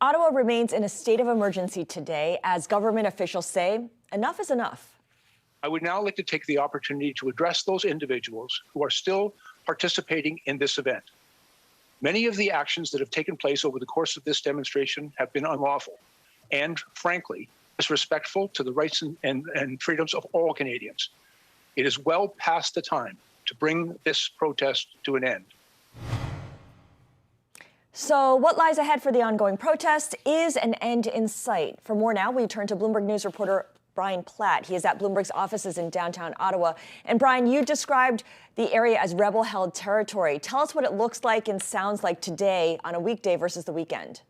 Ottawa remains in a state of emergency today as government officials say enough is enough. I would now like to take the opportunity to address those individuals who are still participating in this event. Many of the actions that have taken place over the course of this demonstration have been unlawful and, frankly, disrespectful to the rights and freedoms of all Canadians. It is well past the time to bring this protest to an end. So what lies ahead for the ongoing protest? Is an end in sight? For more now, we turn to Bloomberg News reporter Brian Platt. He is at Bloomberg's offices in downtown Ottawa. And Brian, you described the area as rebel-held territory. Tell us what it looks like and sounds like today on a weekday versus the weekend.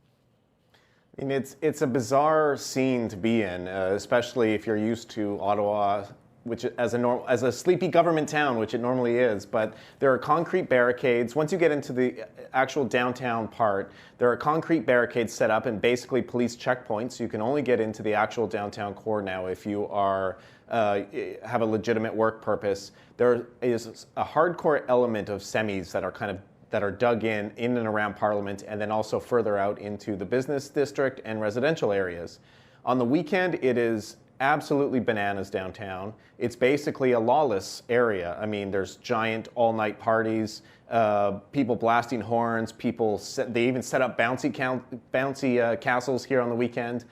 I mean, it's a bizarre scene to be in, especially if you're used to Ottawa, which as a sleepy government town, which it normally is. But there are concrete barricades. Once you get into the actual downtown part, there are concrete barricades set up and basically police checkpoints. You can only get into the actual downtown core now if you are have a legitimate work purpose. There is a hardcore element of semis that are dug in and around Parliament, and then also further out into the business district and residential areas. On the weekend, it is absolutely bananas downtown. It's basically a lawless area. I mean, there's giant all-night parties, people blasting horns, they even set up bouncy castles here on the weekend.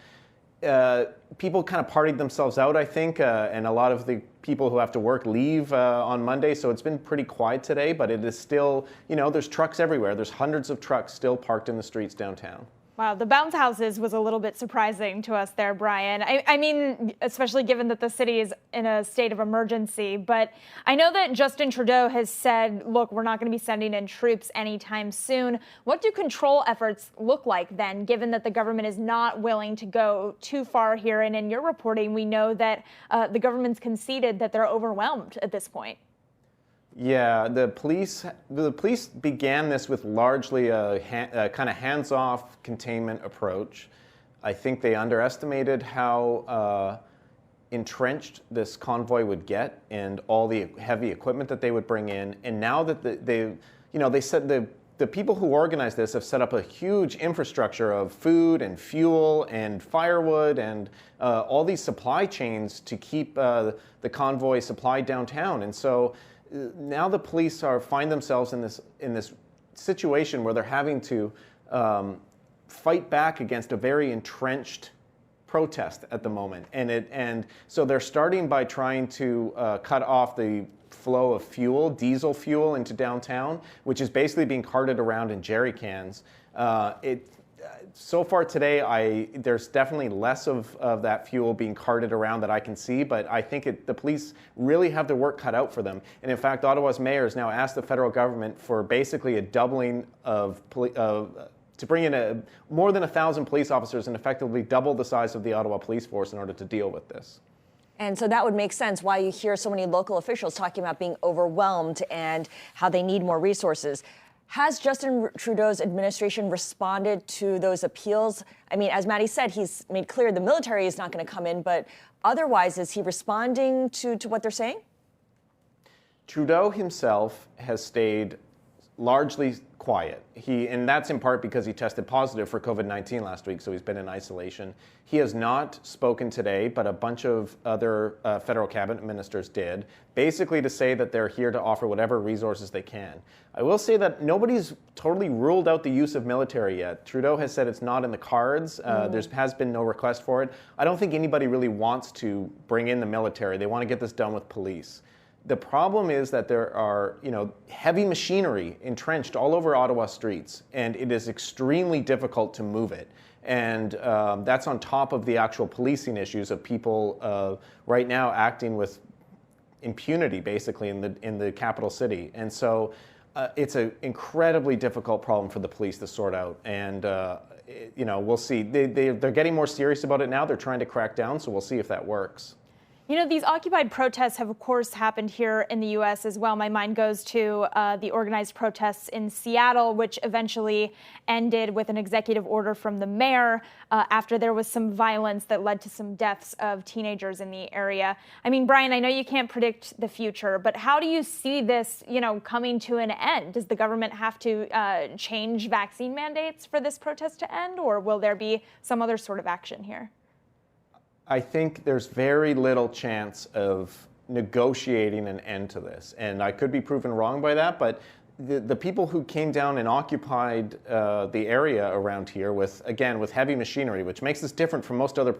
People kind of partied themselves out, I think, and a lot of the people who have to work leave on Monday, so it's been pretty quiet today, but it is still, there's trucks everywhere. There's hundreds of trucks still parked in the streets downtown. Wow, the bounce houses was a little bit surprising to us there, Brian. I mean, especially given that the city is in a state of emergency. But I know that Justin Trudeau has said, look, we're not going to be sending in troops anytime soon. What do control efforts look like then, given that the government is not willing to go too far here? And in your reporting, we know that the government's conceded that they're overwhelmed at this point. Yeah, the police began this with largely a kind of hands-off containment approach. I think they underestimated how entrenched this convoy would get and all the heavy equipment that they would bring in. And now that they said the people who organized this have set up a huge infrastructure of food and fuel and firewood and all these supply chains to keep the convoy supplied downtown. And so now the police find themselves in this situation where they're having to fight back against a very entrenched protest at the moment, and so they're starting by trying to cut off the flow of diesel fuel into downtown, which is basically being carted around in jerry cans. So far today, there's definitely less of that fuel being carted around that I can see, but I think the police really have their work cut out for them. And in fact, Ottawa's mayor has now asked the federal government for basically a doubling to bring in more than 1,000 police officers and effectively double the size of the Ottawa police force in order to deal with this. And so that would make sense why you hear so many local officials talking about being overwhelmed and how they need more resources. Has Justin Trudeau's administration responded to those appeals? I mean, as Maddie said, he's made clear the military is not going to come in, but otherwise, is he responding to what they're saying? Trudeau himself has stayed largely quiet. And that's in part because he tested positive for COVID-19 last week, so he's been in isolation. He has not spoken today, but a bunch of other federal cabinet ministers did, basically to say that they're here to offer whatever resources they can. I will say that nobody's totally ruled out the use of military yet. Trudeau has said it's not in the cards. There has been no request for it. I don't think anybody really wants to bring in the military. They want to get this done with police. The problem is that there are, heavy machinery entrenched all over Ottawa streets, and it is extremely difficult to move it. And that's on top of the actual policing issues of people right now acting with impunity, basically, in the capital city. And so it's an incredibly difficult problem for the police to sort out. And we'll see. They're getting more serious about it now. They're trying to crack down, so we'll see if that works. You know, these Occupy protests have, of course, happened here in the U.S. as well. My mind goes to the organized protests in Seattle, which eventually ended with an executive order from the mayor after there was some violence that led to some deaths of teenagers in the area. I mean, Brian, I know you can't predict the future, but how do you see this, coming to an end? Does the government have to change vaccine mandates for this protest to end, or will there be some other sort of action here? I think there's very little chance of negotiating an end to this. And I could be proven wrong by that, but the people who came down and occupied the area around here with heavy machinery, which makes this different from most other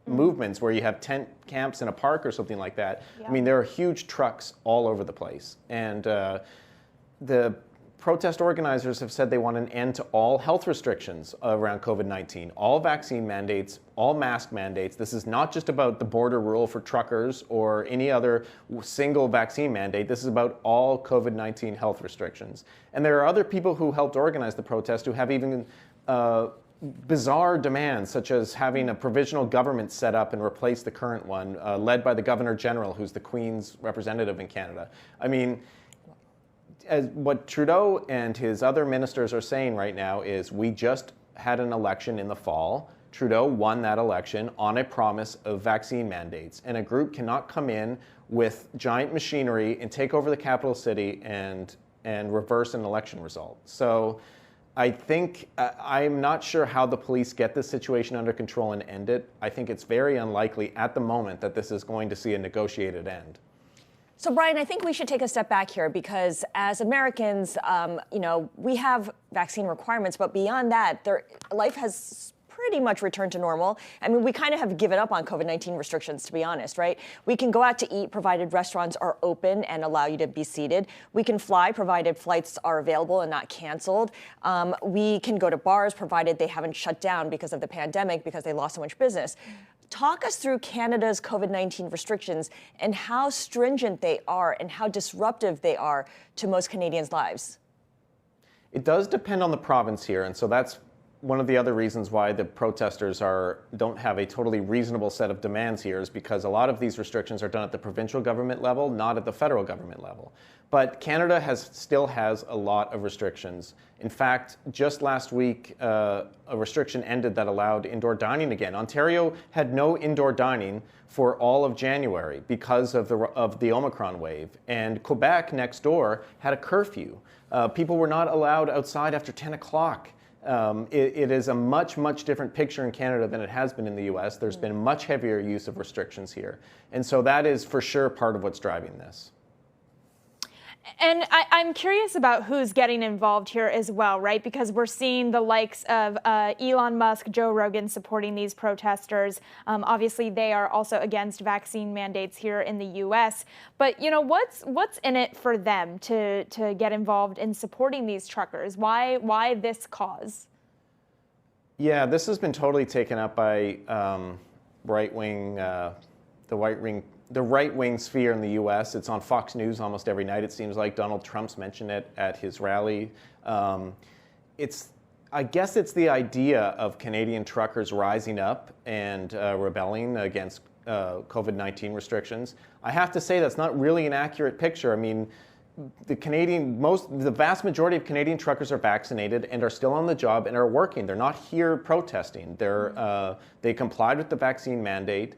movements where you have tent camps in a park or something like that. Yeah. I mean, there are huge trucks all over the place. And the protest organizers have said they want an end to all health restrictions around COVID-19, all vaccine mandates, all mask mandates. This is not just about the border rule for truckers or any other single vaccine mandate. This is about all COVID-19 health restrictions. And there are other people who helped organize the protest who have even bizarre demands, such as having a provisional government set up and replace the current one, led by the Governor General, who's the Queen's representative in Canada. I mean, as what Trudeau and his other ministers are saying right now is, we just had an election in the fall. Trudeau won that election on a promise of vaccine mandates, and a group cannot come in with giant machinery and take over the capital city and reverse an election result. So I think I'm not sure how the police get this situation under control and end it. I think it's very unlikely at the moment that this is going to see a negotiated end. So, Brian, I think we should take a step back here because as Americans, we have vaccine requirements, but beyond that, life has pretty much returned to normal. I mean, we kind of have given up on COVID-19 restrictions, to be honest, right? We can go out to eat provided restaurants are open and allow you to be seated. We can fly provided flights are available and not canceled. We can go to bars provided they haven't shut down because of the pandemic because they lost so much business. Talk us through Canada's COVID-19 restrictions and how stringent they are and how disruptive they are to most Canadians' lives. It does depend on the province here, and so that's one of the other reasons why the protesters don't have a totally reasonable set of demands here, is because a lot of these restrictions are done at the provincial government level, not at the federal government level. But Canada still has a lot of restrictions. In fact, just last week, a restriction ended that allowed indoor dining again. Ontario had no indoor dining for all of January because of the Omicron wave. And Quebec, next door, had a curfew. People were not allowed outside after 10 o'clock. It is a much, much different picture in Canada than it has been in the U.S. There's been much heavier use of restrictions here. And so that is for sure part of what's driving this. And I'm curious about who's getting involved here as well, right? Because we're seeing the likes of Elon Musk, Joe Rogan supporting these protesters. Obviously, they are also against vaccine mandates here in the U.S. But, what's in it for them to get involved in supporting these truckers? Why this cause? Yeah, this has been totally taken up by the right-wing sphere in the U.S. It's on Fox News almost every night, it seems like. Donald Trump's mentioned it at his rally. I guess it's the idea of Canadian truckers rising up and rebelling against COVID-19 restrictions. I have to say that's not really an accurate picture. I mean, the vast majority of Canadian truckers are vaccinated and are still on the job and are working. They're not here protesting. They complied with the vaccine mandate.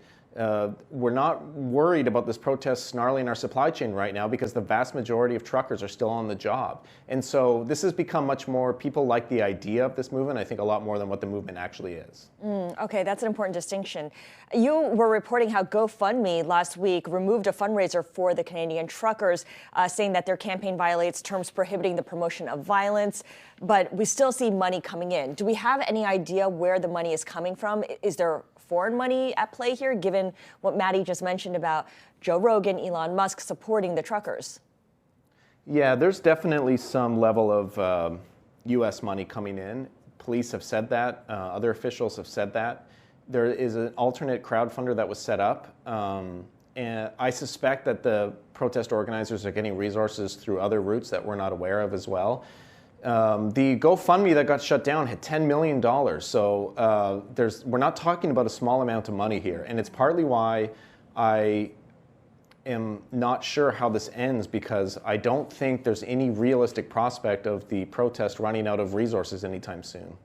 We're not worried about this protest snarling our supply chain right now because the vast majority of truckers are still on the job. And so this has become much more, people like the idea of this movement, I think, a lot more than what the movement actually is. Okay, that's an important distinction. You were reporting how GoFundMe last week removed a fundraiser for the Canadian truckers, saying that their campaign violates terms prohibiting the promotion of violence, but we still see money coming in. Do we have any idea where the money is coming from? Is there foreign money at play here, given what Maddie just mentioned about Joe Rogan, Elon Musk supporting the truckers? Yeah, there's definitely some level of U.S. money coming in. Police have said that. Other officials have said that. There is an alternate crowdfunder that was set up. And I suspect that the protest organizers are getting resources through other routes that we're not aware of as well. The GoFundMe that got shut down had $10 million. So we're not talking about a small amount of money here. And it's partly why I am not sure how this ends because I don't think there's any realistic prospect of the protest running out of resources anytime soon.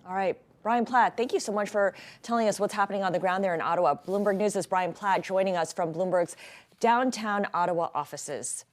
All right. Brian Platt, thank you so much for telling us what's happening on the ground there in Ottawa. Bloomberg News' Brian Platt joining us from Bloomberg's downtown Ottawa offices.